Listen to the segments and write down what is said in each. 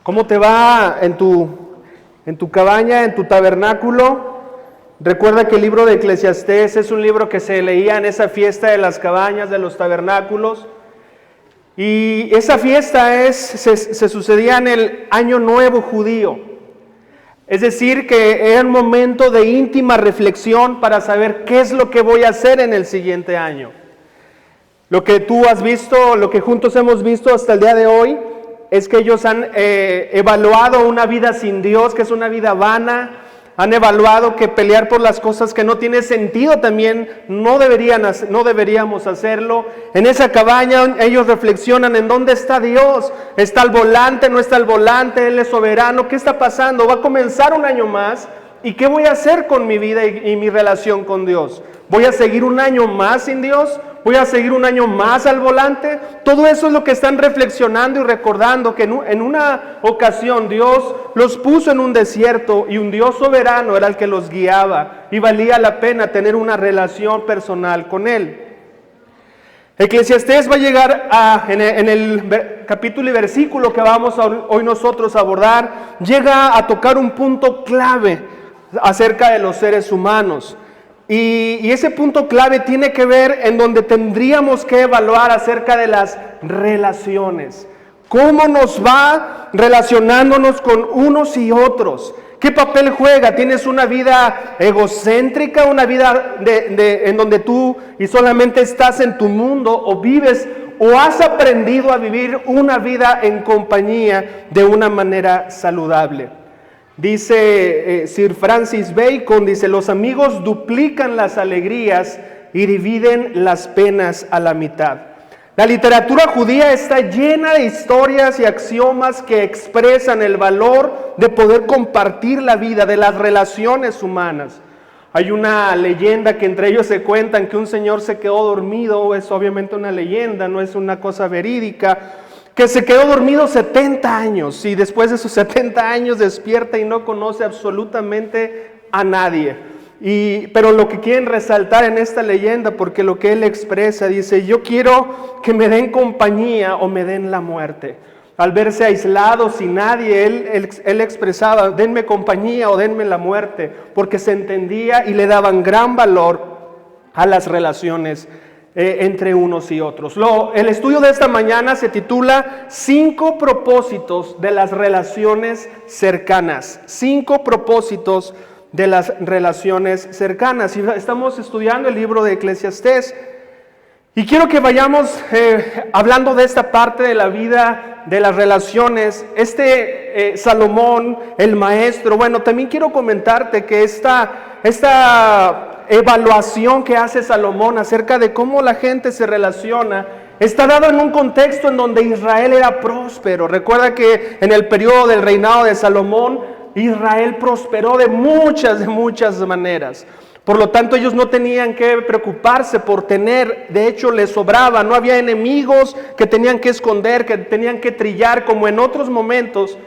¿Cómo te va en tu cabaña, en tu tabernáculo? Recuerda que el libro de Eclesiastés es un libro que se leía en esa fiesta de las cabañas, de los tabernáculos. Y esa fiesta se sucedía en el Año Nuevo judío. Es decir, que era un momento de íntima reflexión para saber qué es lo que voy a hacer en el siguiente año. Lo que tú has visto, lo que juntos hemos visto hasta el día de hoy, es que ellos han evaluado una vida sin Dios, que es una vida vana. Han evaluado que pelear por las cosas que no tiene sentido también no deberíamos hacerlo. En esa cabaña ellos reflexionan en dónde está Dios. ¿Está al volante? ¿No está al volante? ¿Él es soberano? ¿Qué está pasando? Va a comenzar un año más. ¿Y qué voy a hacer con mi vida y mi relación con Dios? ¿Voy a seguir un año más sin Dios? ¿Voy a seguir un año más al volante? Todo eso es lo que están reflexionando y recordando, que en una ocasión Dios los puso en un desierto y un Dios soberano era el que los guiaba y valía la pena tener una relación personal con Él. Eclesiastés va a llegar en el capítulo y versículo que vamos hoy nosotros a abordar, llega a tocar un punto clave acerca de los seres humanos. Y ese punto clave tiene que ver en donde tendríamos que evaluar acerca de las relaciones. ¿Cómo nos va relacionándonos con unos y otros? ¿Qué papel juega? ¿Tienes una vida egocéntrica, una vida en donde tú y solamente estás en tu mundo, o vives o has aprendido a vivir una vida en compañía de una manera saludable? Dice Sir Francis Bacon, dice: los amigos duplican las alegrías y dividen las penas a la mitad. La literatura judía está llena de historias y axiomas que expresan el valor de poder compartir la vida, de las relaciones humanas. Hay una leyenda que entre ellos se cuentan que un señor se quedó dormido. Es obviamente una leyenda, no es una cosa verídica, que se quedó dormido 70 años y después de esos 70 años despierta y no conoce absolutamente a nadie. Pero lo que quieren resaltar en esta leyenda, porque lo que él expresa, dice: yo quiero que me den compañía o me den la muerte. Al verse aislado, sin nadie, él expresaba: denme compañía o denme la muerte, porque se entendía y le daban gran valor a las relaciones entre unos y otros. El estudio de esta mañana se titula 5 propósitos de las relaciones cercanas. 5 propósitos de las relaciones cercanas. Y estamos estudiando el libro de Eclesiastés. Y quiero que vayamos hablando de esta parte de la vida, de las relaciones. Salomón, el maestro, también quiero comentarte que esta evaluación que hace Salomón acerca de cómo la gente se relaciona está dado en un contexto en donde Israel era próspero. Recuerda que en el periodo del reinado de Salomón, Israel prosperó de muchas maneras. Por lo tanto, ellos no tenían que preocuparse por tener, de hecho les sobraba, no había enemigos que tenían que esconder, que tenían que trillar como en otros momentos.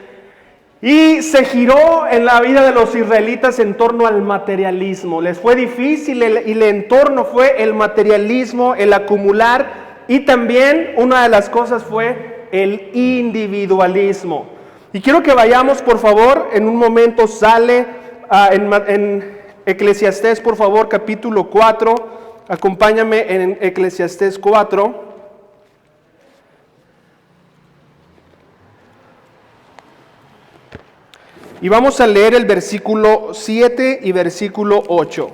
Y se giró en la vida de los israelitas en torno al materialismo. Les fue difícil y el entorno fue el materialismo, el acumular, y también una de las cosas fue el individualismo. Y quiero que vayamos, por favor, en un momento sale en Eclesiastés, por favor, capítulo 4. Acompáñame en Eclesiastés 4. Y vamos a leer el versículo 7 y versículo 8.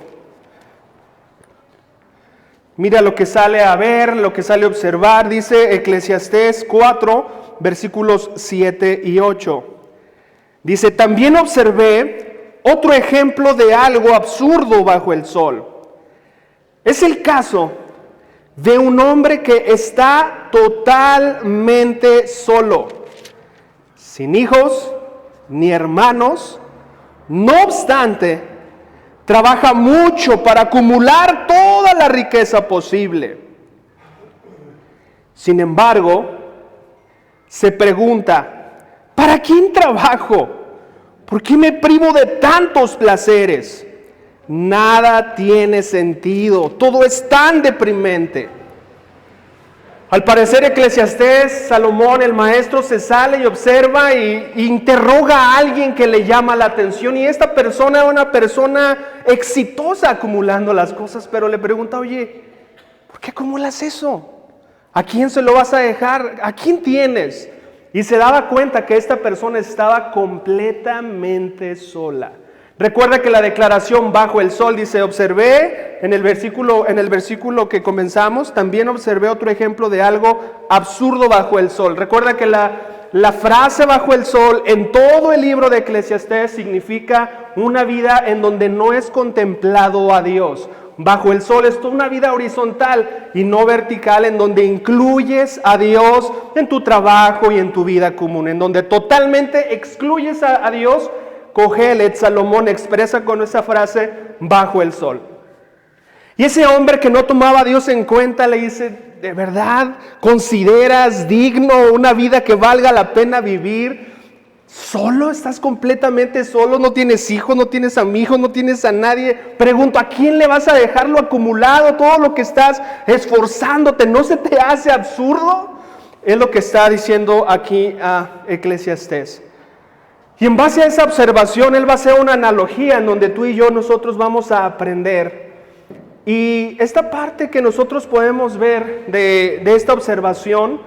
Mira lo que sale a ver, lo que sale a observar. Dice Eclesiastés 4, versículos 7 y 8. Dice: también observé otro ejemplo de algo absurdo bajo el sol. Es el caso de un hombre que está totalmente solo, sin hijos ni hermanos. No obstante, trabaja mucho para acumular toda la riqueza posible. Sin embargo, se pregunta: ¿para quién trabajo? ¿Por qué me privo de tantos placeres? Nada tiene sentido, todo es tan deprimente. Al parecer Eclesiastés, Salomón, el maestro, se sale y observa e interroga a alguien que le llama la atención. Y esta persona es una persona exitosa acumulando las cosas, pero le pregunta, oye, ¿por qué acumulas eso? ¿A quién se lo vas a dejar? ¿A quién tienes? Y se daba cuenta que esta persona estaba completamente sola. Recuerda que la declaración bajo el sol dice, observé en el versículo que comenzamos, también observé otro ejemplo de algo absurdo bajo el sol. Recuerda que la frase bajo el sol en todo el libro de Eclesiastés significa una vida en donde no es contemplado a Dios. Bajo el sol es una vida horizontal y no vertical, en donde incluyes a Dios en tu trabajo y en tu vida común, en donde totalmente excluyes a Dios. Cogelet, Salomón, expresa con esa frase, bajo el sol. Y ese hombre que no tomaba a Dios en cuenta le dice, ¿de verdad consideras digno una vida que valga la pena vivir? ¿Solo? ¿Estás completamente solo? ¿No tienes hijos? ¿No tienes amigos? ¿No tienes a nadie? Pregunto, ¿a quién le vas a dejar lo acumulado? Todo lo que estás esforzándote, ¿no se te hace absurdo? Es lo que está diciendo aquí a Eclesiastés. Y en base a esa observación, él va a hacer una analogía en donde tú y yo, nosotros vamos a aprender. Y esta parte que nosotros podemos ver de esta observación,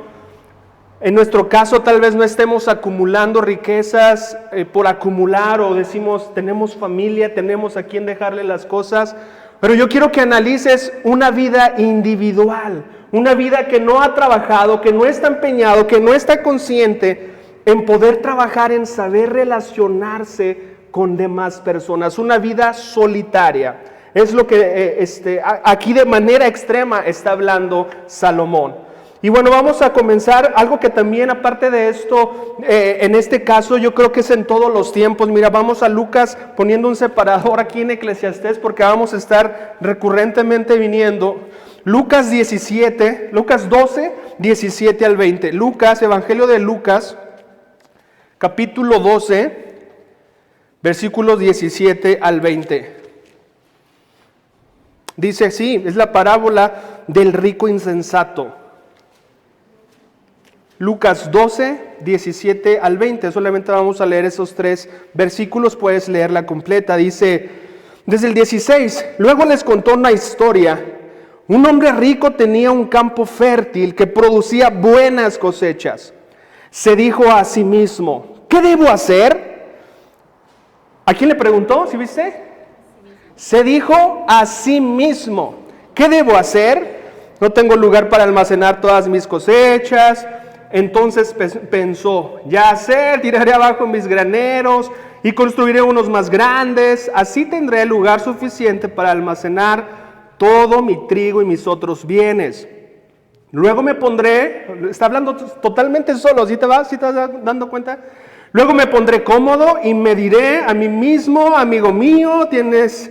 en nuestro caso tal vez no estemos acumulando riquezas por acumular, o decimos tenemos familia, tenemos a quien dejarle las cosas, pero yo quiero que analices una vida individual, una vida que no ha trabajado, que no está empeñado, que no está consciente en poder trabajar, en saber relacionarse con demás personas, una vida solitaria. Es lo que aquí de manera extrema está hablando Salomón. Y bueno, vamos a comenzar algo que también, aparte de esto, en este caso yo creo que es en todos los tiempos. Mira, vamos a Lucas, poniendo un separador aquí en Eclesiastés, porque vamos a estar recurrentemente viniendo. Lucas 12, 17 al 20. Lucas, Evangelio de Lucas, capítulo 12, versículos 17 al 20. Dice así, es la parábola del rico insensato. Lucas 12, 17 al 20. Solamente vamos a leer esos 3 versículos, puedes leerla completa. Dice, desde el 16, luego les contó una historia. Un hombre rico tenía un campo fértil que producía buenas cosechas. Se dijo a sí mismo, ¿qué debo hacer? ¿A quién le preguntó? ¿Sí viste? Se dijo a sí mismo, ¿qué debo hacer? No tengo lugar para almacenar todas mis cosechas. Entonces pensó, ya sé, tiraré abajo mis graneros y construiré unos más grandes. Así tendré lugar suficiente para almacenar todo mi trigo y mis otros bienes. Luego me pondré, está hablando totalmente solo, ¿sí te vas dando cuenta? Luego me pondré cómodo y me diré a mí mismo, amigo mío, tienes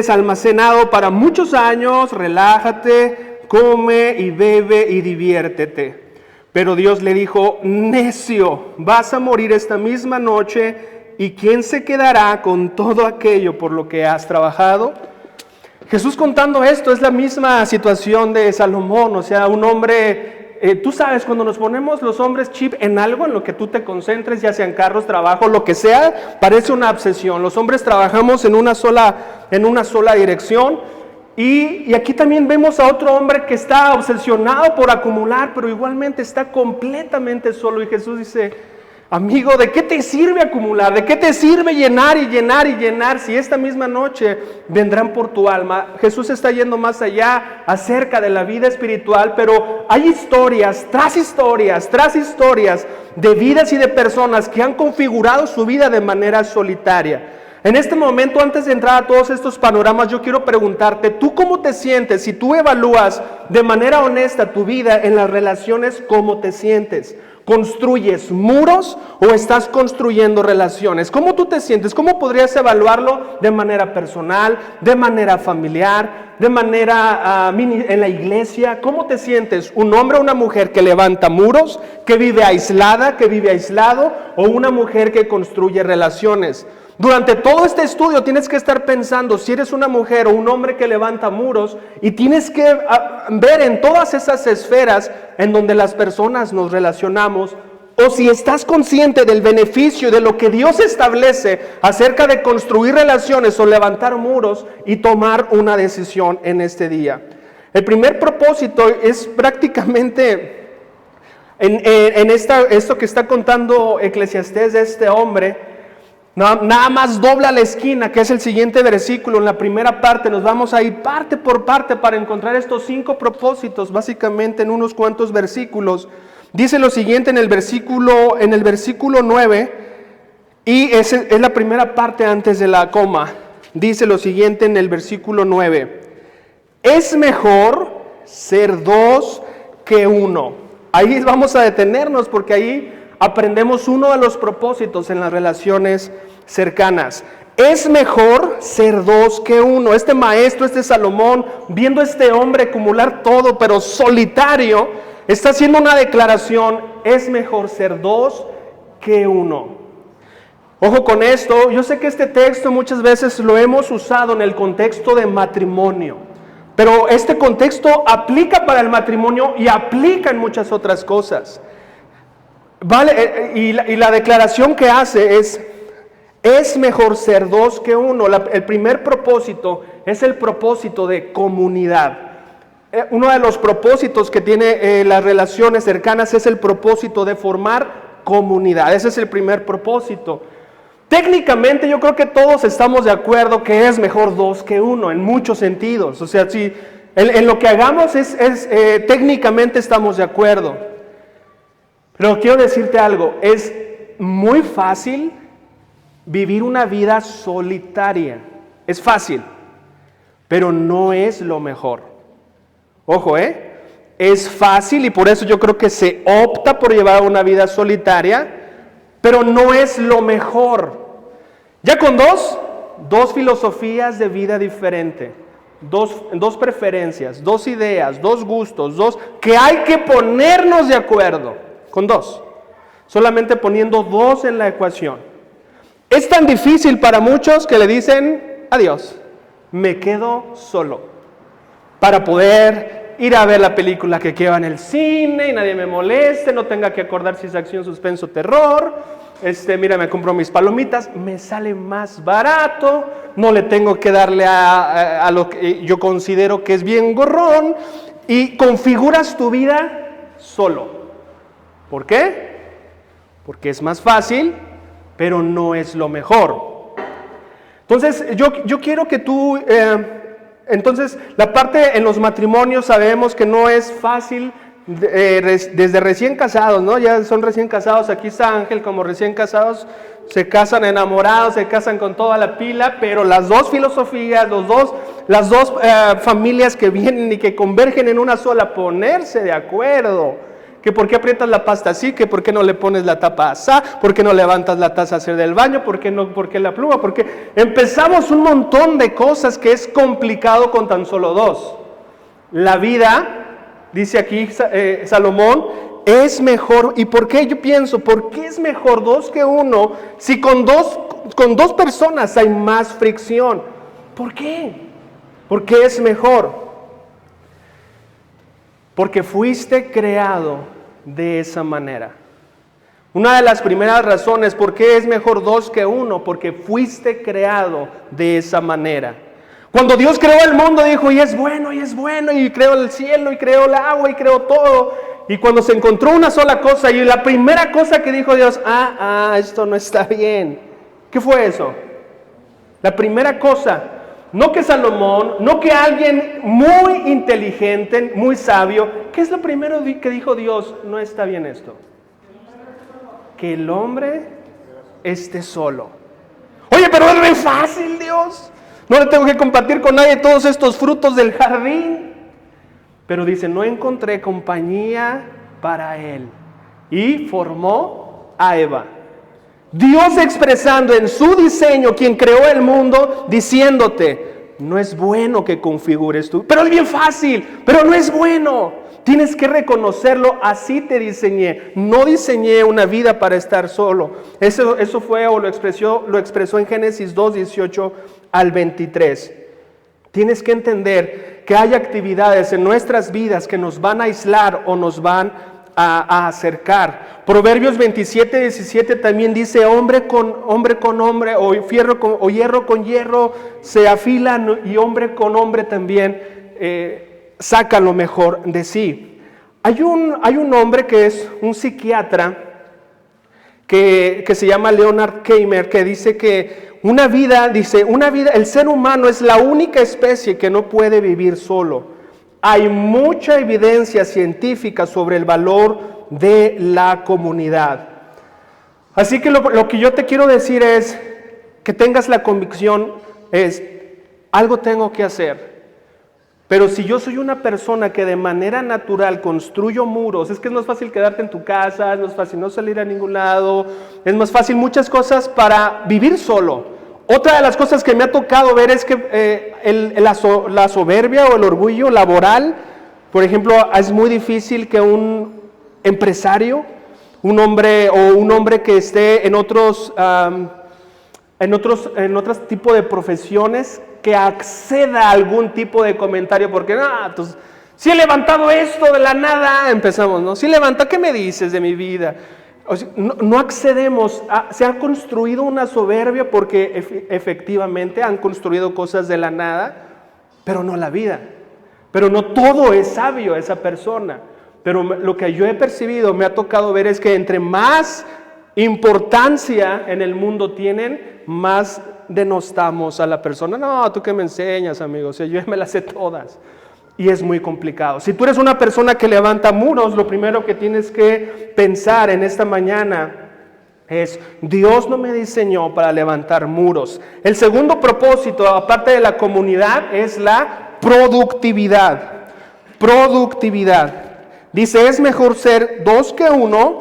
almacenado para muchos años, relájate, come y bebe y diviértete. Pero Dios le dijo, necio, vas a morir esta misma noche, ¿y quién se quedará con todo aquello por lo que has trabajado? Jesús contando esto es la misma situación de Salomón, o sea, un hombre, tú sabes, cuando nos ponemos los hombres chip en algo en lo que tú te concentres, ya sean carros, trabajo, lo que sea, parece una obsesión. Los hombres trabajamos en una sola dirección, y aquí también vemos a otro hombre que está obsesionado por acumular, pero igualmente está completamente solo. Y Jesús dice, amigo, ¿de qué te sirve acumular? ¿De qué te sirve llenar y llenar y llenar si esta misma noche vendrán por tu alma? Jesús está yendo más allá acerca de la vida espiritual, pero hay historias tras historias de vidas y de personas que han configurado su vida de manera solitaria. En este momento, antes de entrar a todos estos panoramas, yo quiero preguntarte, ¿tú cómo te sientes? Si tú evalúas de manera honesta tu vida en las relaciones, ¿cómo te sientes? ¿Construyes muros o estás construyendo relaciones? ¿Cómo tú te sientes? ¿Cómo podrías evaluarlo de manera personal, de manera familiar, de manera en la iglesia? ¿Cómo te sientes? ¿Un hombre o una mujer que levanta muros, que vive aislada, que vive aislado, o una mujer que construye relaciones? Durante todo este estudio tienes que estar pensando si eres una mujer o un hombre que levanta muros, y tienes que ver en todas esas esferas en donde las personas nos relacionamos, o si estás consciente del beneficio de lo que Dios establece acerca de construir relaciones o levantar muros y tomar una decisión en este día. El primer propósito es prácticamente esto que está contando Eclesiastés de este hombre. Nada más dobla la esquina, que es el siguiente versículo. En la primera parte nos vamos a ir parte por parte para encontrar estos 5 propósitos, básicamente en unos cuantos versículos. Dice lo siguiente en el versículo 9, y es la primera parte antes de la coma. Dice lo siguiente en el versículo 9: es mejor ser 2 que 1. Ahí vamos a detenernos porque ahí aprendemos uno de los propósitos en las relaciones cercanas. Es mejor ser 2 que 1. Este maestro, este Salomón, viendo a este hombre acumular todo, pero solitario, está haciendo una declaración: es mejor ser 2 que 1. Ojo con esto, yo sé que este texto muchas veces lo hemos usado en el contexto de matrimonio, pero este contexto aplica para el matrimonio y aplica en muchas otras cosas. Vale, y la declaración que hace es mejor ser 2 que 1. El primer propósito es el propósito de comunidad. Uno de los propósitos que tiene las relaciones cercanas es el propósito de formar comunidad. Ese es el primer propósito. Técnicamente yo creo que todos estamos de acuerdo que es mejor 2 que 1 en muchos sentidos. O sea, si en lo que hagamos técnicamente estamos de acuerdo. Pero quiero decirte algo, es muy fácil vivir una vida solitaria. Es fácil, pero no es lo mejor. Ojo, es fácil y por eso yo creo que se opta por llevar una vida solitaria, pero no es lo mejor. Ya con dos filosofías de vida diferentes, dos preferencias, 2 ideas, 2 gustos, que hay que ponernos de acuerdo. Con 2, solamente poniendo 2 en la ecuación. Es tan difícil para muchos que le dicen: adiós, me quedo solo, para poder ir a ver la película que quiera en el cine y nadie me moleste, no tenga que acordar si es acción, suspenso, terror. Mira, me compro mis palomitas, me sale más barato, no le tengo que darle a lo que yo considero que es bien gorrón, y configuras tu vida solo. ¿Por qué? Porque es más fácil, pero no es lo mejor. Entonces, yo quiero que tú... entonces, la parte en los matrimonios sabemos que no es fácil desde recién casados, ¿no? Ya son recién casados. Aquí está Ángel como recién casados. Se casan enamorados, se casan con toda la pila, pero las 2 filosofías, las dos familias que vienen y que convergen en una sola, ponerse de acuerdo. Que por qué aprietas la pasta así, que por qué no le pones la tapa así, por qué no levantas la taza a hacer del baño, por qué la pluma, porque empezamos un montón de cosas que es complicado con tan solo 2. La vida, dice aquí Salomón, es mejor. ¿Y por qué? Yo pienso, ¿por qué es mejor 2 que 1 si con dos personas hay más fricción? ¿Por qué? ¿Por qué es mejor? Porque fuiste creado de esa manera. Una de las primeras razones por qué es mejor 2 que 1, porque fuiste creado de esa manera. Cuando Dios creó el mundo dijo: y es bueno, y creó el cielo, y creó el agua, y creó todo. Y cuando se encontró una sola cosa, y la primera cosa que dijo Dios: esto no está bien. ¿Qué fue eso? La primera cosa. No que Salomón, no que alguien muy inteligente, muy sabio. ¿Qué es lo primero que dijo Dios? No está bien esto. Que el hombre esté solo. Oye, pero es re fácil, Dios. No le tengo que compartir con nadie todos estos frutos del jardín. Pero dice: no encontré compañía para él. Y formó a Eva. Dios expresando en su diseño, quien creó el mundo, diciéndote: no es bueno que configures tú. Pero es bien fácil, pero no es bueno. Tienes que reconocerlo, así te diseñé. No diseñé una vida para estar solo. Eso fue o lo expresó en Génesis 2, 18 al 23. Tienes que entender que hay actividades en nuestras vidas que nos van a aislar o nos van a acercar. Proverbios 27, 17 también dice, hombre con hombre, o hierro con hierro se afilan, y hombre con hombre también saca lo mejor de sí. Hay un hombre que es un psiquiatra que se llama Leonard Kramer, que dice que una vida, el ser humano es la única especie que no puede vivir solo. Hay mucha evidencia científica sobre el valor de la comunidad. Así que lo que yo te quiero decir es que tengas la convicción, algo tengo que hacer. Pero si yo soy una persona que de manera natural construyo muros, es que es más fácil quedarte en tu casa, es más fácil no salir a ningún lado, es más fácil muchas cosas para vivir solo. Otra de las cosas que me ha tocado ver es que la soberbia o el orgullo laboral, por ejemplo, es muy difícil que un empresario, un hombre que esté en otros tipos de profesiones, que acceda a algún tipo de comentario, porque entonces, si he levantado esto de la nada, empezamos, ¿no? Si levanta, ¿qué me dices de mi vida? O sea, no accedemos, se ha construido una soberbia porque efectivamente han construido cosas de la nada, pero no la vida. Pero no todo es sabio esa persona. Pero lo que yo he percibido, me ha tocado ver, es que entre más importancia en el mundo tienen, más denostamos a la persona. No, ¿tú qué me enseñas, amigo? O sea, yo me las sé todas. Y es muy complicado. Si tú eres una persona que levanta muros, lo primero que tienes que pensar en esta mañana es, Dios no me diseñó para levantar muros. El segundo propósito, aparte de la comunidad, es la productividad. Productividad. Dice, es mejor ser dos que uno.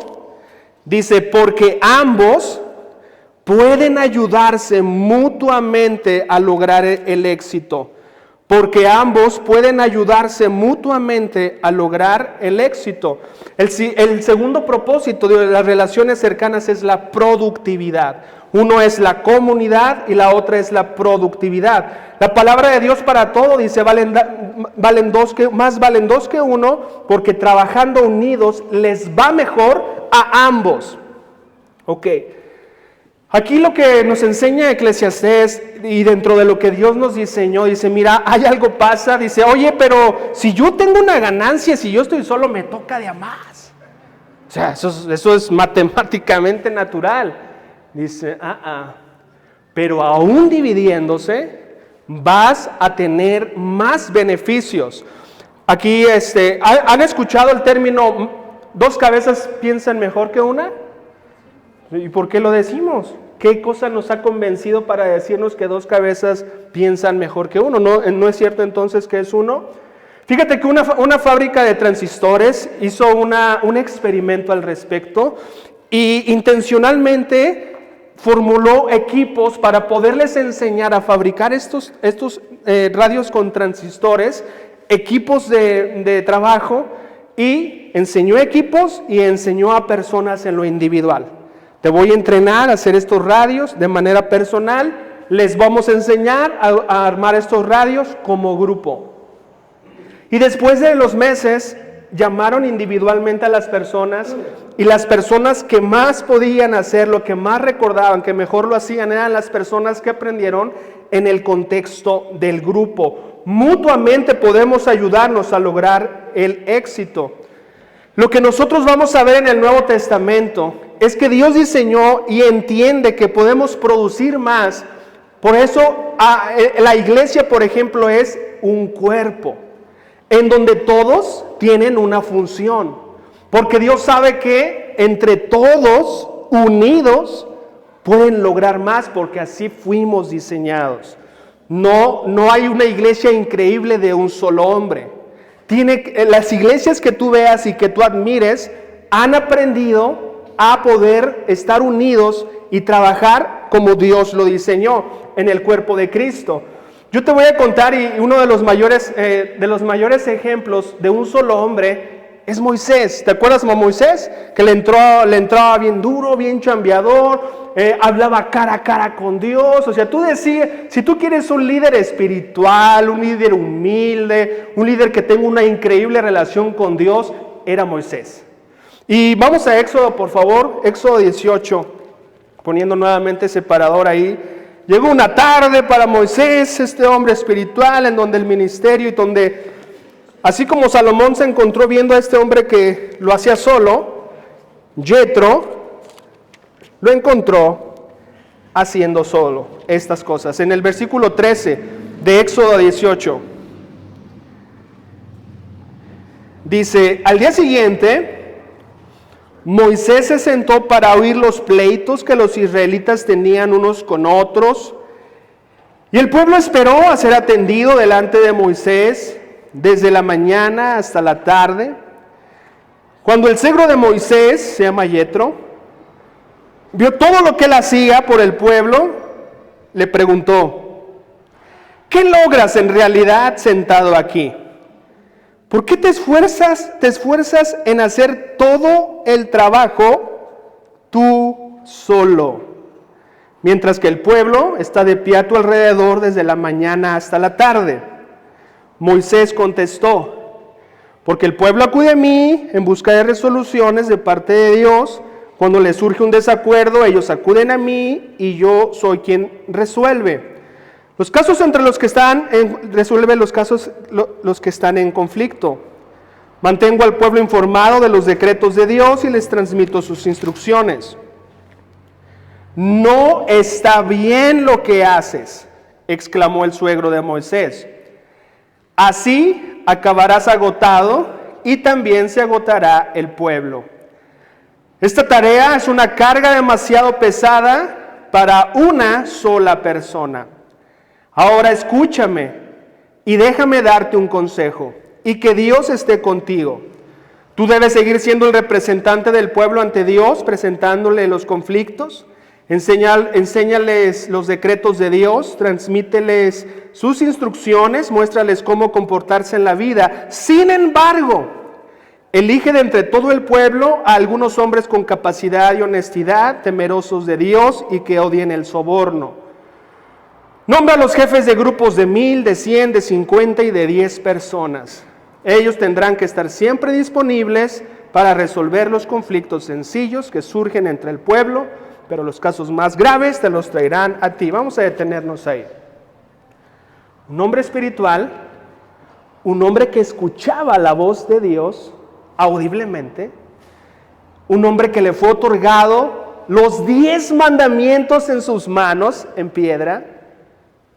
Dice, porque ambos pueden ayudarse mutuamente a lograr el éxito. Porque ambos pueden ayudarse mutuamente a lograr el éxito. El segundo propósito de las relaciones cercanas es la productividad. Uno es la comunidad y la otra es la productividad. La palabra de Dios para todo dice, más valen dos que uno, porque trabajando unidos les va mejor a ambos. Ok. Aquí lo que nos enseña Eclesiastés, y dentro de lo que Dios nos diseñó, dice, mira, hay algo pasa, dice, oye, pero si yo tengo una ganancia, si yo estoy solo, me toca de a más. O sea, eso es matemáticamente natural. Dice, pero aún dividiéndose, vas a tener más beneficios. Aquí, ¿han escuchado el término, dos cabezas piensan mejor que una? ¿Y por qué lo decimos? ¿Qué cosa nos ha convencido para decirnos que dos cabezas piensan mejor que uno? ¿No es cierto entonces que es uno? Fíjate que una fábrica de transistores hizo un experimento al respecto y intencionalmente formuló equipos para poderles enseñar a fabricar estos radios con transistores, equipos de trabajo, y enseñó equipos y enseñó a personas en lo individual. Te voy a entrenar a hacer estos radios de manera personal, les vamos a enseñar a armar estos radios como grupo. Y después de los meses, llamaron individualmente a las personas, y las personas que más podían hacerlo, que más recordaban, que mejor lo hacían, eran las personas que aprendieron en el contexto del grupo. Mutuamente podemos ayudarnos a lograr el éxito. Lo que nosotros vamos a ver en el Nuevo Testamento es que Dios diseñó y entiende que podemos producir más. Por eso la iglesia, por ejemplo, es un cuerpo en donde todos tienen una función. Porque Dios sabe que entre todos, unidos, pueden lograr más, porque así fuimos diseñados. No hay una iglesia increíble de un solo hombre. Las iglesias que tú veas y que tú admires han aprendido a poder estar unidos y trabajar como Dios lo diseñó en el cuerpo de Cristo. Yo te voy a contar, y uno de los mayores ejemplos de un solo hombre es Moisés. ¿Te acuerdas de Moisés? Que le entraba bien duro, bien chambeador, hablaba cara a cara con Dios. O sea, tú decías, si tú quieres un líder espiritual, un líder humilde, un líder que tenga una increíble relación con Dios, era Moisés. Y vamos a Éxodo, por favor, Éxodo 18, poniendo nuevamente separador ahí. Llegó una tarde para Moisés, este hombre espiritual, en donde el ministerio y donde, así como Salomón se encontró viendo a este hombre que lo hacía solo, Yetro lo encontró haciendo solo estas cosas. En el versículo 13 de Éxodo 18, dice, al día siguiente, Moisés se sentó para oír los pleitos que los israelitas tenían unos con otros, y el pueblo esperó a ser atendido delante de Moisés desde la mañana hasta la tarde. Cuando el suegro de Moisés, se llama Yetro, vio todo lo que él hacía por el pueblo, le preguntó, ¿qué logras en realidad sentado aquí? ¿Por qué te esfuerzas en hacer todo el trabajo tú solo? Mientras que el pueblo está de pie a tu alrededor desde la mañana hasta la tarde. Moisés contestó, porque el pueblo acude a mí en busca de resoluciones de parte de Dios. Cuando les surge un desacuerdo, ellos acuden a mí y yo soy quien resuelve. Los casos entre los que están, resuelve los casos los que están en conflicto. Mantengo al pueblo informado de los decretos de Dios y les transmito sus instrucciones. No está bien lo que haces, exclamó el suegro de Moisés. Así acabarás agotado y también se agotará el pueblo. Esta tarea es una carga demasiado pesada para una sola persona. Ahora escúchame y déjame darte un consejo, y que Dios esté contigo. Tú debes seguir siendo el representante del pueblo ante Dios, presentándole los conflictos. Enséñales los decretos de Dios, transmíteles sus instrucciones, muéstrales cómo comportarse en la vida. Sin embargo, elige de entre todo el pueblo a algunos hombres con capacidad y honestidad, temerosos de Dios y que odien el soborno. Nombra a los jefes de grupos de 1,000, de 100, de 50 y de 10 personas. Ellos tendrán que estar siempre disponibles para resolver los conflictos sencillos que surgen entre el pueblo, pero los casos más graves te los traerán a ti. Vamos a detenernos ahí. Un hombre espiritual, un hombre que escuchaba la voz de Dios audiblemente, un hombre que le fue otorgado los 10 mandamientos en sus manos en piedra,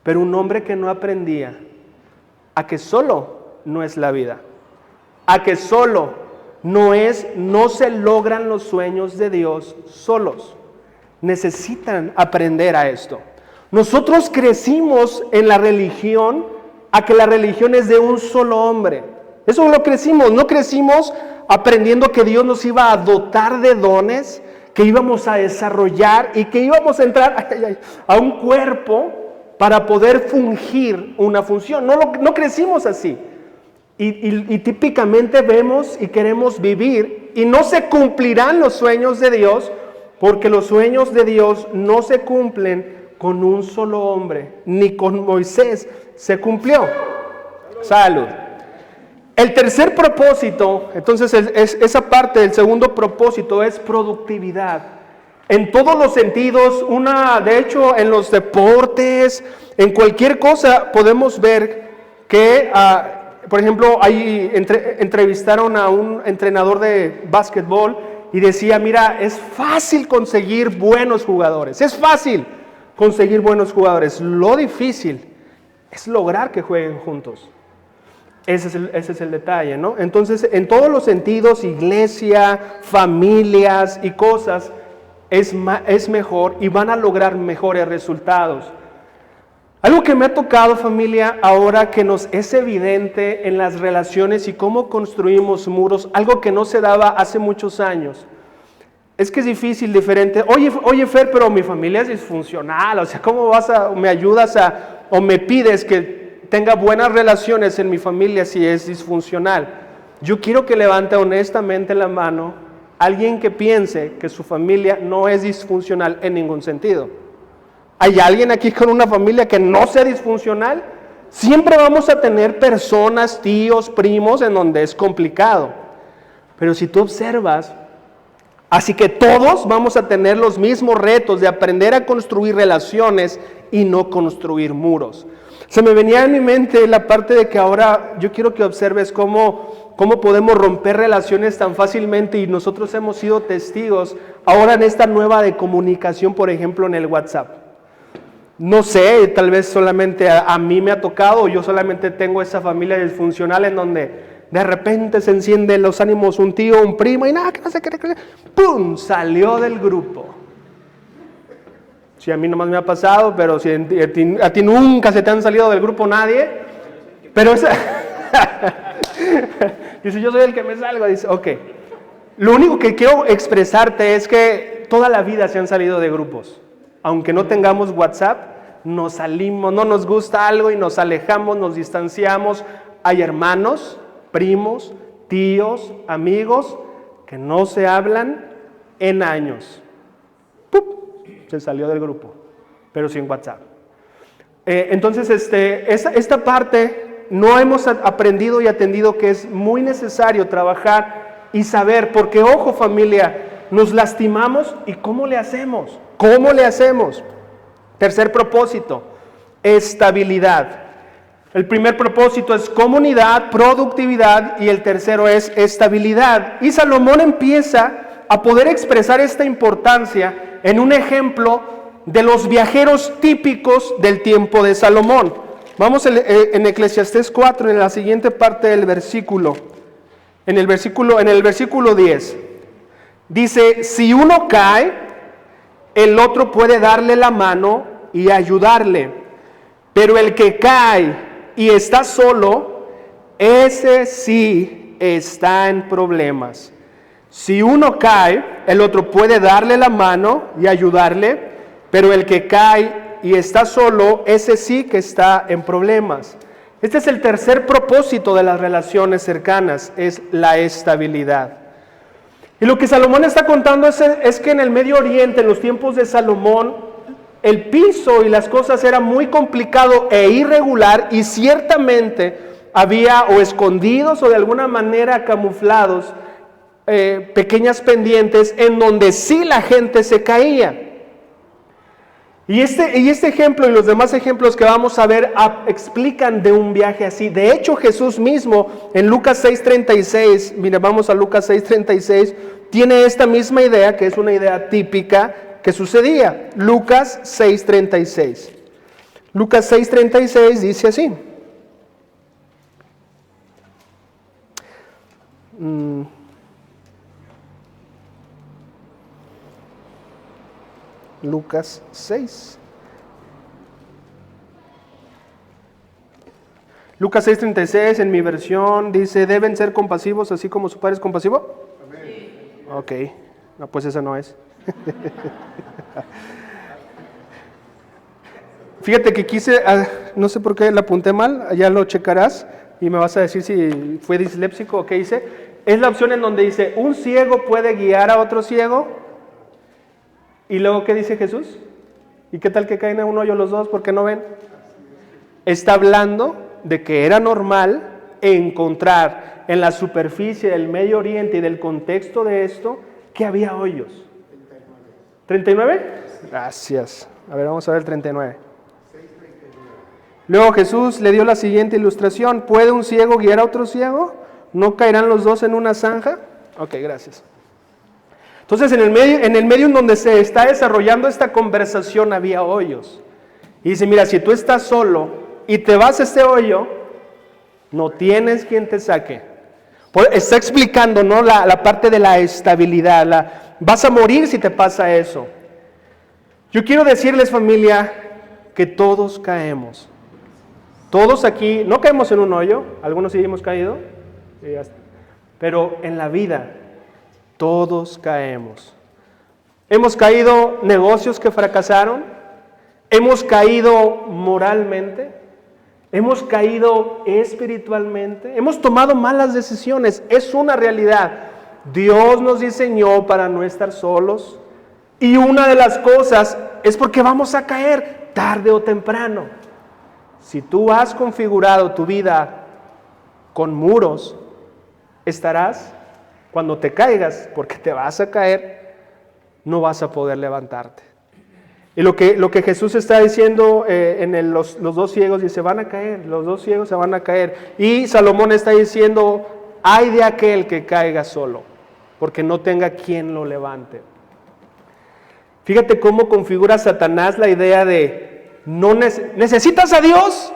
pero un hombre que no aprendía a que solo no es la vida, a que solo no se logran los sueños de Dios solos. Necesitan aprender a esto. Nosotros crecimos en la religión a que la religión es de un solo hombre. Eso lo crecimos, no crecimos aprendiendo que Dios nos iba a dotar de dones, que íbamos a desarrollar y que íbamos a entrar a un cuerpo para poder fungir una función. No crecimos así. Y típicamente vemos y queremos vivir y no se cumplirán los sueños de Dios, porque los sueños de Dios no se cumplen con un solo hombre, ni con Moisés se cumplió. Salud. El tercer propósito, entonces esa parte del segundo propósito es productividad. En todos los sentidos, de hecho en los deportes, en cualquier cosa podemos ver que, por ejemplo, ahí entrevistaron a un entrenador de básquetbol y decía, mira, es fácil conseguir buenos jugadores, es fácil conseguir buenos jugadores. Lo difícil es lograr que jueguen juntos. Ese es el detalle, ¿no? Entonces, en todos los sentidos, iglesia, familias y cosas, es mejor y van a lograr mejores resultados. Algo que me ha tocado, familia, ahora que nos es evidente en las relaciones y cómo construimos muros, algo que no se daba hace muchos años, es que es difícil, diferente. Oye Fer, pero mi familia es disfuncional, o sea, ¿cómo me ayudas o me pides que tenga buenas relaciones en mi familia si es disfuncional? Yo quiero que levante honestamente la mano alguien que piense que su familia no es disfuncional en ningún sentido. ¿Hay alguien aquí con una familia que no sea disfuncional? Siempre vamos a tener personas, tíos, primos, en donde es complicado. Pero si tú observas, así que todos vamos a tener los mismos retos de aprender a construir relaciones y no construir muros. Se me venía en mi mente la parte de que ahora yo quiero que observes cómo podemos romper relaciones tan fácilmente, y nosotros hemos sido testigos ahora en esta nueva de comunicación, por ejemplo en el WhatsApp. No sé, tal vez solamente a mí me ha tocado, o yo solamente tengo esa familia disfuncional en donde de repente se encienden los ánimos un tío, un primo, y nada, que no sé qué, ¡pum! Salió del grupo. Sí, a mí nomás me ha pasado, pero si a ti nunca se te han salido del grupo nadie, pero esa... Dice, yo soy el que me salgo, dice, ok. Lo único que quiero expresarte es que toda la vida se han salido de grupos. Aunque no tengamos WhatsApp, nos salimos, no nos gusta algo y nos alejamos, nos distanciamos. Hay hermanos, primos, tíos, amigos que no se hablan en años. ¡Pup! Se salió del grupo, pero sin WhatsApp. Entonces, esta parte no hemos aprendido y atendido que es muy necesario trabajar y saber, porque ojo familia, nos lastimamos y ¿cómo le hacemos? ¿Cómo le hacemos? Tercer propósito, estabilidad. El primer propósito es comunidad, productividad, y el tercero es estabilidad. Y Salomón empieza a poder expresar esta importancia en un ejemplo de los viajeros típicos del tiempo de Salomón. Vamos en Eclesiastés 4, en la siguiente parte del versículo, en el versículo 10. Dice, si uno cae, el otro puede darle la mano y ayudarle, pero el que cae y está solo, ese sí está en problemas. Si uno cae, el otro puede darle la mano y ayudarle, pero el que cae y está solo, ese sí que está en problemas. Este es el tercer propósito de las relaciones cercanas, es la estabilidad. Y lo que Salomón está contando es que en el Medio Oriente, en los tiempos de Salomón, el piso y las cosas era muy complicado e irregular, y ciertamente había o escondidos o de alguna manera camuflados pequeñas pendientes en donde sí la gente se caía. Y este ejemplo y los demás ejemplos que vamos a ver explican de un viaje así. De hecho, Jesús mismo en Lucas 6:36, mira, vamos a Lucas 6:36, tiene esta misma idea, que es una idea típica que sucedía. Lucas 6:36. Lucas 6:36 dice así. Lucas 6. Lucas 6:36 en mi versión dice, deben ser compasivos así como su Padre es compasivo. Amén. Ok, no, pues esa no es. Fíjate que quise, no sé por qué la apunté mal, ya lo checarás y me vas a decir si fue disléxico o qué hice. Es la opción en donde dice, un ciego puede guiar a otro ciego. ¿Y luego qué dice Jesús? ¿Y qué tal que caen en un hoyo los dos porque no ven? Está hablando de que era normal encontrar en la superficie del Medio Oriente y del contexto de esto que había hoyos. ¿39? Gracias. A ver, vamos a ver el 39. Luego Jesús le dio la siguiente ilustración. ¿Puede un ciego guiar a otro ciego? ¿No caerán los dos en una zanja? Ok, gracias. Entonces en el medio en donde se está desarrollando esta conversación había hoyos. Y dice, mira, si tú estás solo y te vas a este hoyo, no tienes quien te saque. Está explicando, ¿no?, la parte de la estabilidad. Vas a morir si te pasa eso. Yo quiero decirles, familia, que todos caemos. Todos aquí, no caemos en un hoyo, algunos sí hemos caído, pero en la vida todos caemos. Hemos caído negocios que fracasaron, hemos caído moralmente, Hemos caído espiritualmente, hemos tomado malas decisiones, es una realidad. Dios nos diseñó para no estar solos y una de las cosas es porque vamos a caer tarde o temprano. Si tú has configurado tu vida con muros, estarás, cuando te caigas, porque te vas a caer, no vas a poder levantarte. Y lo que Jesús está diciendo los dos ciegos, dice, van a caer, los dos ciegos se van a caer. Y Salomón está diciendo, ay de aquel que caiga solo, porque no tenga quien lo levante. Fíjate cómo configura Satanás la idea de, no necesitas a Dios,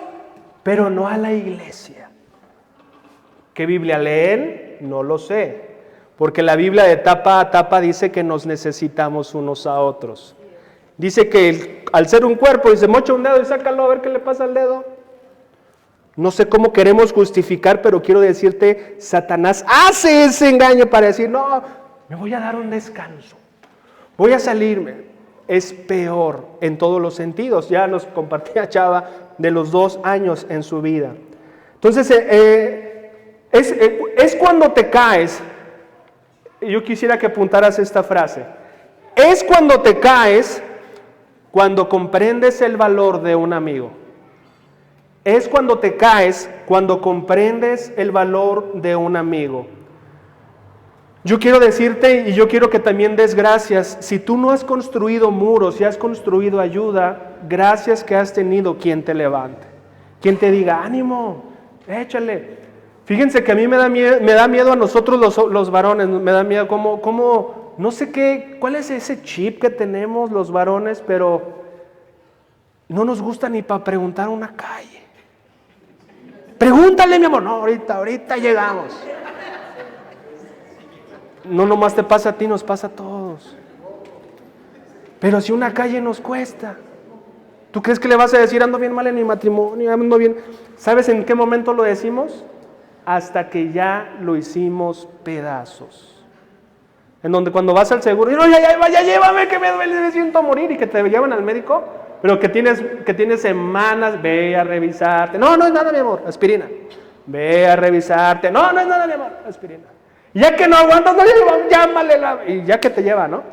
pero no a la iglesia. ¿Qué Biblia leen? No lo sé, porque la Biblia de tapa a tapa dice que nos necesitamos unos a otros. Dice que al ser un cuerpo, dice, mocha un dedo y sácalo a ver qué le pasa al dedo. No sé cómo queremos justificar, pero quiero decirte, Satanás hace ese engaño para decir, no, me voy a dar un descanso, voy a salirme. Es peor en todos los sentidos. Ya nos compartía Chava de los 2 años en su vida. Entonces, es cuando te caes. Yo quisiera que apuntaras esta frase. Es cuando te caes, cuando comprendes el valor de un amigo. Es cuando te caes, cuando comprendes el valor de un amigo. Yo quiero decirte, y yo quiero que también des gracias, si tú no has construido muros, si has construido ayuda, gracias que has tenido quien te levante, quien te diga, ánimo, échale. Fíjense que a mí me da miedo a nosotros los varones, me da miedo como no sé qué, cuál es ese chip que tenemos los varones, pero no nos gusta ni para preguntar una calle. Pregúntale, mi amor. No, ahorita llegamos. No nomás te pasa a ti, nos pasa a todos. Pero si una calle nos cuesta, ¿tú crees que le vas a decir, ando bien mal en mi matrimonio, ando bien? ¿Sabes en qué momento lo decimos? Hasta que ya lo hicimos pedazos. En donde cuando vas al seguro, no, ya llévame que me duele, me siento a morir, y que te llevan al médico, pero que tienes semanas, ve a revisarte. No es nada, mi amor, aspirina. Ve a revisarte. No es nada, mi amor, aspirina. Ya que no aguantas, no, llámale, y ya que te lleva, ¿no?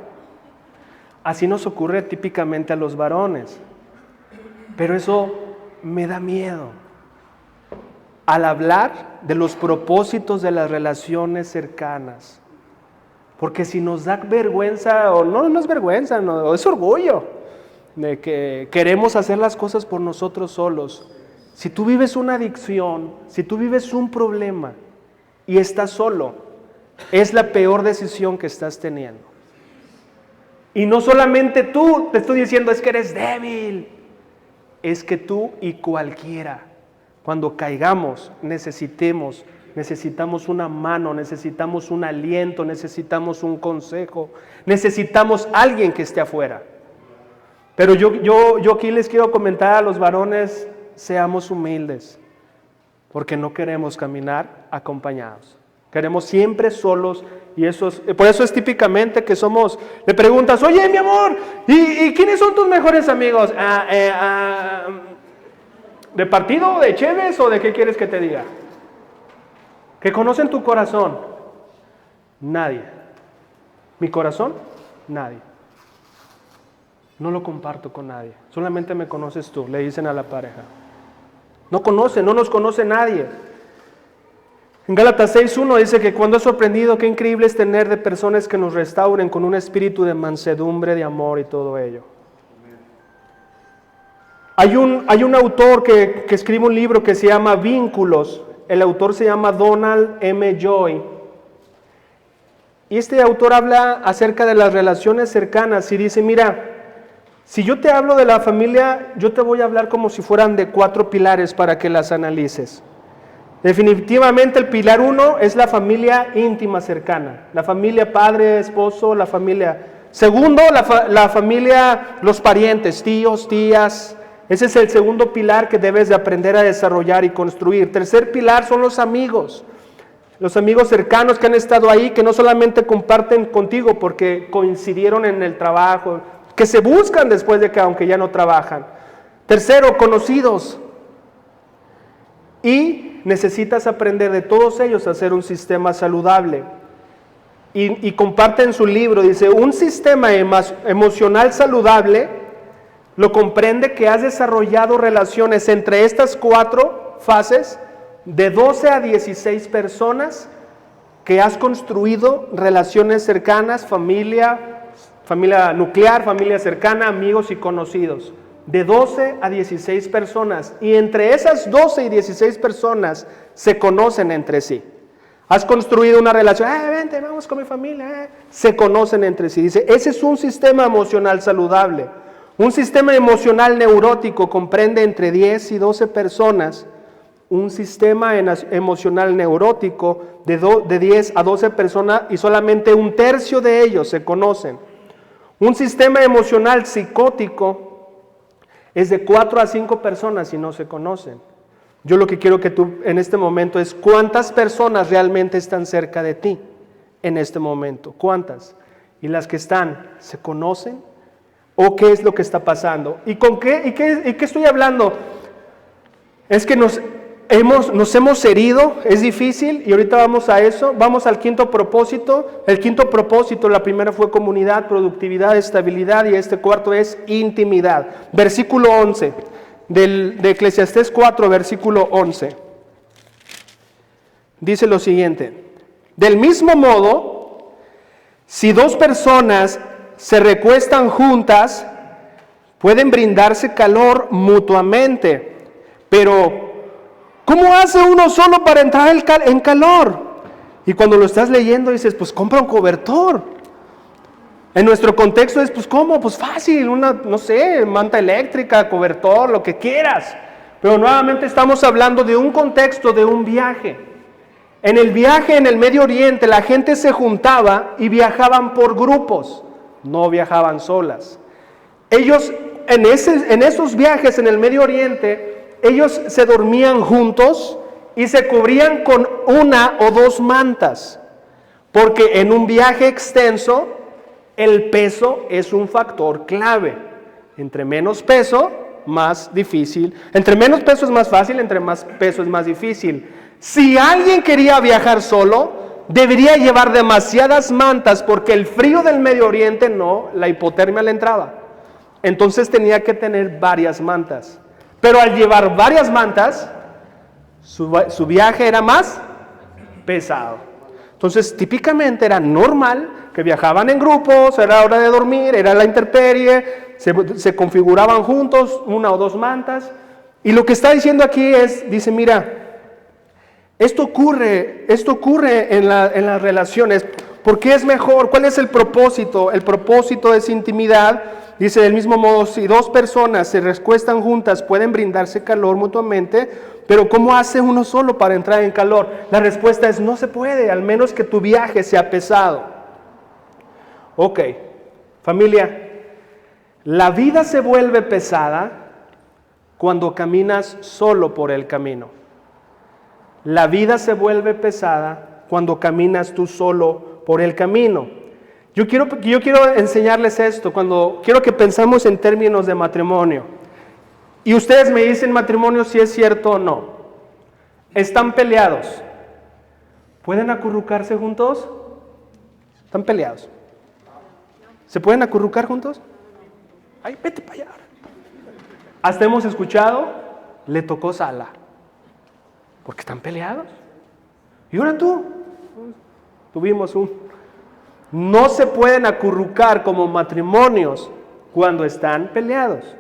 Así nos ocurre típicamente a los varones. Pero eso me da miedo. Al hablar de los propósitos de las relaciones cercanas. Porque si nos da vergüenza, o no es vergüenza, no, es orgullo, de que queremos hacer las cosas por nosotros solos. Si tú vives una adicción, si tú vives un problema y estás solo, es la peor decisión que estás teniendo. Y no solamente tú, te estoy diciendo, es que eres débil. Es que tú y cualquiera, cuando caigamos, necesitamos una mano, necesitamos un aliento, necesitamos un consejo, necesitamos alguien que esté afuera. Pero yo aquí les quiero comentar a los varones, seamos humildes, porque no queremos caminar acompañados. Queremos siempre solos, y por eso es típicamente que le preguntas, oye, mi amor, ¿y quiénes son tus mejores amigos? ¿De partido, de cheves o de qué quieres que te diga? ¿Que conocen tu corazón? Nadie. ¿Mi corazón? Nadie. No lo comparto con nadie, solamente me conoces tú, le dicen a la pareja. No nos conoce nadie. En Gálatas 6:1 dice que cuando es sorprendido, qué increíble es tener de personas que nos restauren con un espíritu de mansedumbre, de amor y todo ello. Hay un autor que escribe un libro que se llama Vínculos. El autor se llama Donald M. Joy. Y este autor habla acerca de las relaciones cercanas y dice, mira, si yo te hablo de la familia, yo te voy a hablar como si fueran de 4 pilares para que las analices. Definitivamente el pilar 1 es la familia íntima cercana, la familia padre, esposo, la familia. Segundo, la familia, los parientes, tíos, tías. Ese es el segundo pilar que debes de aprender a desarrollar y construir. Tercer pilar son los amigos cercanos que han estado ahí, que no solamente comparten contigo porque coincidieron en el trabajo, que se buscan después de que aunque ya no trabajan. Tercero, conocidos. Y necesitas aprender de todos ellos a hacer un sistema saludable. Y comparte en su libro, dice, un sistema emocional saludable lo comprende que has desarrollado relaciones entre estas 4 fases de 12 a 16 personas, que has construido relaciones cercanas, familia nuclear, familia cercana, amigos y conocidos. De 12 a 16 personas. Y entre esas 12 y 16 personas se conocen entre sí. Has construido una relación, vente, vamos con mi familia. Se conocen entre sí. Dice, ese es un sistema emocional saludable. Un sistema emocional neurótico comprende entre 10 y 12 personas. Un sistema emocional neurótico de 10 a 12 personas y solamente 1/3 de ellos se conocen. Un sistema emocional psicótico es de 4 a 5 personas y no se conocen. Yo lo que quiero que tú en este momento es cuántas personas realmente están cerca de ti en este momento. ¿Cuántas? Y las que están, ¿se conocen? ¿O qué es lo que está pasando? ¿Y con qué? ¿Y qué estoy hablando? Es que nos hemos herido, es difícil, y ahorita vamos a eso. Vamos al 5º propósito. El 5º propósito, la primera fue comunidad, productividad, estabilidad, y este 4º es intimidad. Versículo 11 de Eclesiastés 4, versículo 11. Dice lo siguiente: del mismo modo, si 2 personas se recuestan juntas, pueden brindarse calor mutuamente, pero ¿cómo hace uno solo para entrar en calor? Y cuando lo estás leyendo dices, pues compra un cobertor. En nuestro contexto es, pues ¿cómo? Pues fácil, no sé, manta eléctrica, cobertor, lo que quieras. Pero nuevamente estamos hablando de un contexto, de un viaje. En el viaje en el Medio Oriente la gente se juntaba y viajaban por grupos, no viajaban solas. Ellos en esos viajes en el Medio Oriente, ellos se dormían juntos y se cubrían con 1 o 2 mantas, porque en un viaje extenso el peso es un factor clave. Entre menos peso, más difícil. Entre menos peso es más fácil, entre más peso es más difícil. Si alguien quería viajar solo, debería llevar demasiadas mantas, porque el frío del Medio Oriente la hipotermia le entraba. Entonces tenía que tener varias mantas. Pero al llevar varias mantas, su viaje era más pesado. Entonces típicamente era normal que viajaban en grupos, era hora de dormir, era la intemperie, se configuraban juntos, 1 o 2 mantas. Y lo que está diciendo aquí dice, mira, esto ocurre en las relaciones. ¿Por qué es mejor? ¿Cuál es el propósito? El propósito es intimidad. Dice, del mismo modo, si 2 personas se recuestan juntas, pueden brindarse calor mutuamente, pero ¿cómo hace uno solo para entrar en calor? La respuesta es, no se puede, al menos que tu viaje sea pesado. Ok, familia, la vida se vuelve pesada cuando caminas solo por el camino. La vida se vuelve pesada cuando caminas tú solo por el camino. Yo quiero enseñarles esto, quiero que pensamos en términos de matrimonio. Y ustedes me dicen matrimonio si es cierto o no. Están peleados. ¿Pueden acurrucarse juntos? Están peleados. ¿Se pueden acurrucar juntos? Ay, vete para allá. Hasta hemos escuchado, le tocó sala. Porque están peleados. Y ahora tuvimos no se pueden acurrucar como matrimonios cuando están peleados.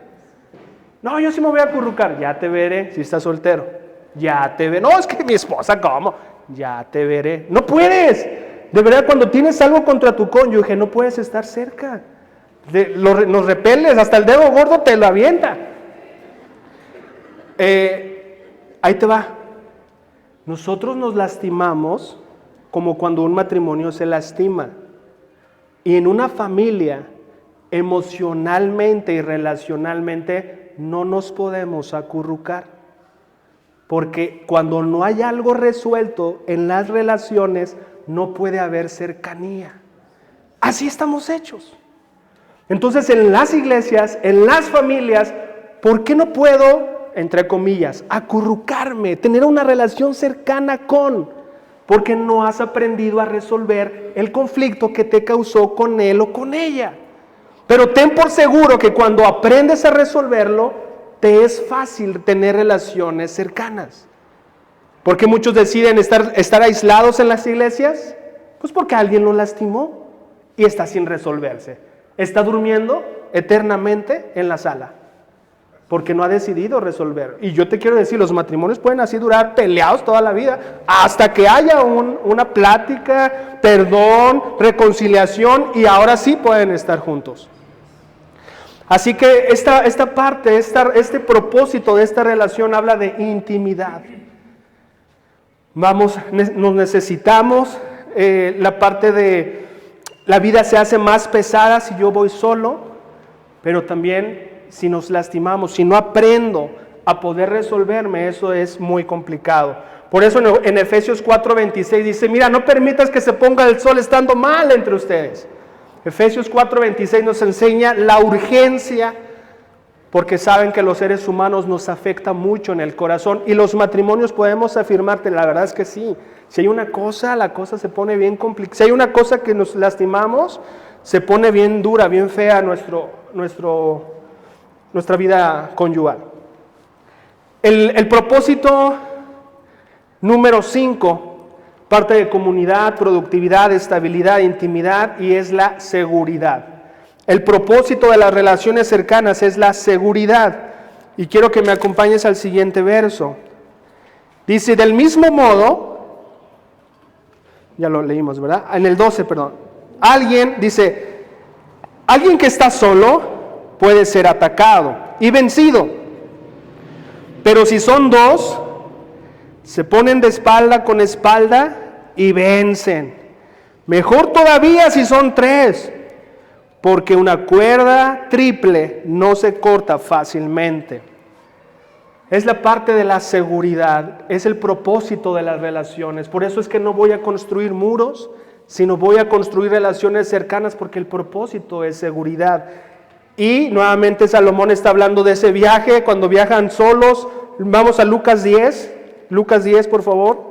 No, yo sí me voy a acurrucar. Ya te veré si estás soltero. Ya te veré. No, es que mi esposa, ¿cómo? Ya te veré. No puedes. De verdad, cuando tienes algo contra tu cónyuge, no puedes estar cerca. Nos repeles, hasta el dedo gordo te lo avienta. Ahí te va. Nosotros nos lastimamos como cuando un matrimonio se lastima. Y en una familia, emocionalmente y relacionalmente, no nos podemos acurrucar. Porque cuando no hay algo resuelto en las relaciones, no puede haber cercanía. Así estamos hechos. Entonces, en las iglesias, en las familias, ¿por qué no puedo entre comillas, acurrucarme, tener una relación cercana con, porque no has aprendido a resolver el conflicto que te causó con él o con ella. Pero ten por seguro que cuando aprendes a resolverlo, te es fácil tener relaciones cercanas. ¿Por qué muchos deciden estar aislados en las iglesias? Pues porque alguien lo lastimó y está sin resolverse. Está durmiendo eternamente en la sala, porque no ha decidido resolver. Y yo te quiero decir, los matrimonios pueden así durar peleados toda la vida, hasta que haya una plática, perdón, reconciliación, y ahora sí pueden estar juntos. Así que esta parte, este propósito de esta relación habla de intimidad. Nos necesitamos, la parte de la vida se hace más pesada si yo voy solo, pero también si nos lastimamos, si no aprendo a poder resolverme, eso es muy complicado. Por eso en Efesios 4:26 dice, mira, no permitas que se ponga el sol estando mal entre ustedes. Efesios 4:26 nos enseña la urgencia, porque saben que los seres humanos nos afecta mucho en el corazón, y los matrimonios podemos afirmarte, la verdad es que sí. Si hay una cosa, la cosa se pone bien complicada. Si hay una cosa que nos lastimamos, se pone bien dura, bien fea nuestra vida conyugal. El propósito número 5 parte de comunidad, productividad, estabilidad, intimidad, y es la seguridad. El propósito de las relaciones cercanas es la seguridad. Y quiero que me acompañes al siguiente verso. Dice, del mismo modo, ya lo leímos, ¿verdad? En el 12, perdón. Alguien que está solo puede ser atacado y vencido. Pero si son dos, se ponen de espalda con espalda y vencen. Mejor todavía si son tres, porque una cuerda triple no se corta fácilmente. Es la parte de la seguridad, es el propósito de las relaciones. Por eso es que no voy a construir muros, sino voy a construir relaciones cercanas, porque el propósito es seguridad. Y nuevamente Salomón está hablando de ese viaje, cuando viajan solos. Vamos a Lucas 10. Lucas 10, por favor.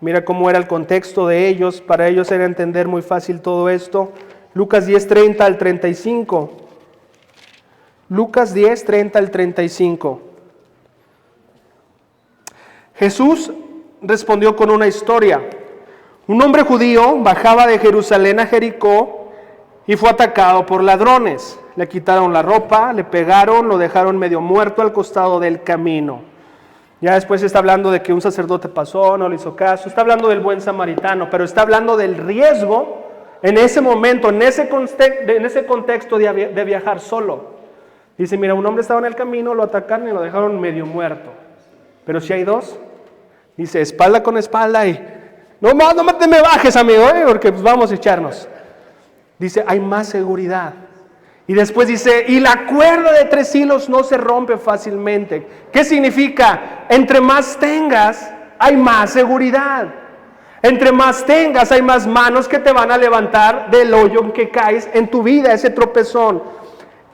Mira cómo era el contexto de ellos. Para ellos era entender muy fácil todo esto. Lucas 10, 30 al 35. Lucas 10, 30 al 35. Jesús respondió con una historia. Un hombre judío bajaba de Jerusalén a Jericó y fue atacado por ladrones. Le quitaron la ropa, le pegaron, lo dejaron medio muerto al costado del camino. Ya después está hablando de que un sacerdote pasó, no le hizo caso. Está hablando del buen samaritano, pero está hablando del riesgo en ese momento, en ese contexto de viajar solo. Dice, mira, un hombre estaba en el camino, lo atacaron y lo dejaron medio muerto. Pero si hay dos, dice, espalda con espalda y no te me bajes, amigo, porque pues vamos a echarnos. Dice, hay más seguridad. Y después dice, y la cuerda de 3 hilos no se rompe fácilmente. ¿Qué significa? Entre más tengas, hay más seguridad. Entre más tengas, hay más manos que te van a levantar del hoyo en que caes en tu vida, ese tropezón.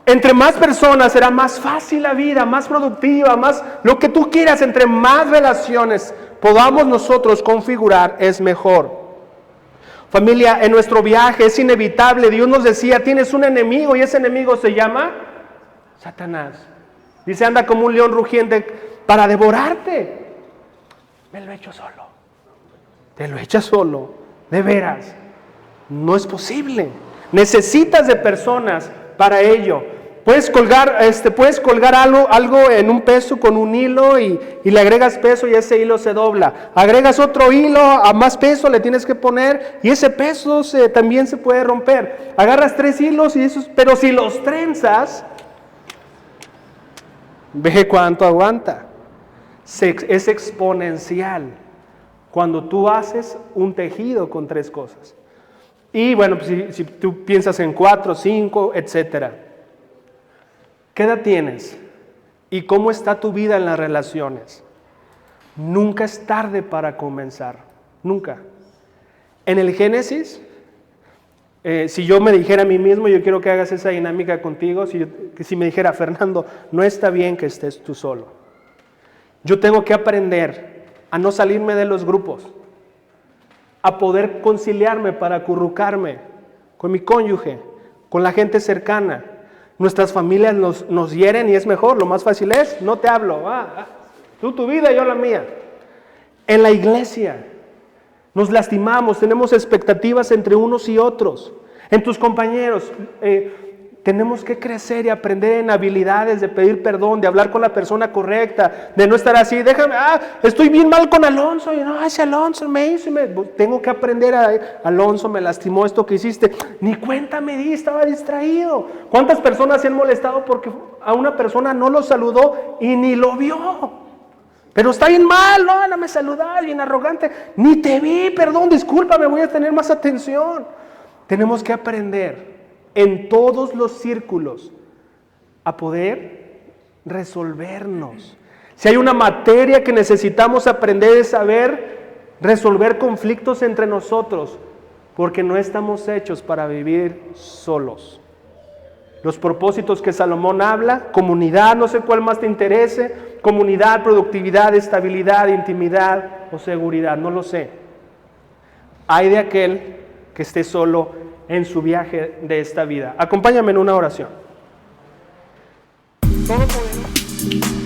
Entre más personas será más fácil la vida, más productiva, más lo que tú quieras. Entre más relaciones podamos nosotros configurar, es mejor. Familia, en nuestro viaje es inevitable. Dios nos decía, tienes un enemigo, y ese enemigo se llama Satanás. Dice, anda como un león rugiente para devorarte. Me lo he hecho solo. Te lo echas solo, de veras. No es posible. Necesitas de personas para ello. Puedes colgar algo en un peso con un hilo y le agregas peso y ese hilo se dobla. Agregas otro hilo, a más peso le tienes que poner y ese peso también se puede romper. Agarras 3 hilos pero si los trenzas, ve cuánto aguanta. Es exponencial cuando tú haces un tejido con 3 cosas. Y bueno, pues si tú piensas en 4, 5, etcétera. ¿Qué edad tienes? ¿Y cómo está tu vida en las relaciones? Nunca es tarde para comenzar. Nunca. En el Génesis, Si yo me dijera a mí mismo, yo quiero que hagas esa dinámica contigo, si me dijera, Fernando, no está bien que estés tú solo. Yo tengo que aprender a no salirme de los grupos, a poder conciliarme para acurrucarme con mi cónyuge, con la gente cercana. Nuestras familias nos hieren y es mejor, lo más fácil es, no te hablo, tú tu vida, yo la mía. En la iglesia nos lastimamos, tenemos expectativas entre unos y otros. En tus compañeros, tenemos que crecer y aprender en habilidades de pedir perdón, de hablar con la persona correcta, de no estar así, déjame, estoy bien mal con Alonso, y no, ese Alonso me hizo, tengo que aprender Alonso me lastimó esto que hiciste, ni cuenta me di, estaba distraído. ¿Cuántas personas se han molestado porque a una persona no lo saludó y ni lo vio? Pero está bien mal, no me saludabas, bien arrogante, ni te vi, perdón, discúlpame, voy a tener más atención. Tenemos que aprender en todos los círculos a poder resolvernos. Si hay una materia que necesitamos aprender es saber resolver conflictos entre nosotros, porque no estamos hechos para vivir solos. Los propósitos que Salomón habla, comunidad, no sé cuál más te interese, comunidad, productividad, estabilidad, intimidad o seguridad, no lo sé. Hay de aquel que esté solo en su viaje de esta vida. Acompáñame en una oración. Todo podemos.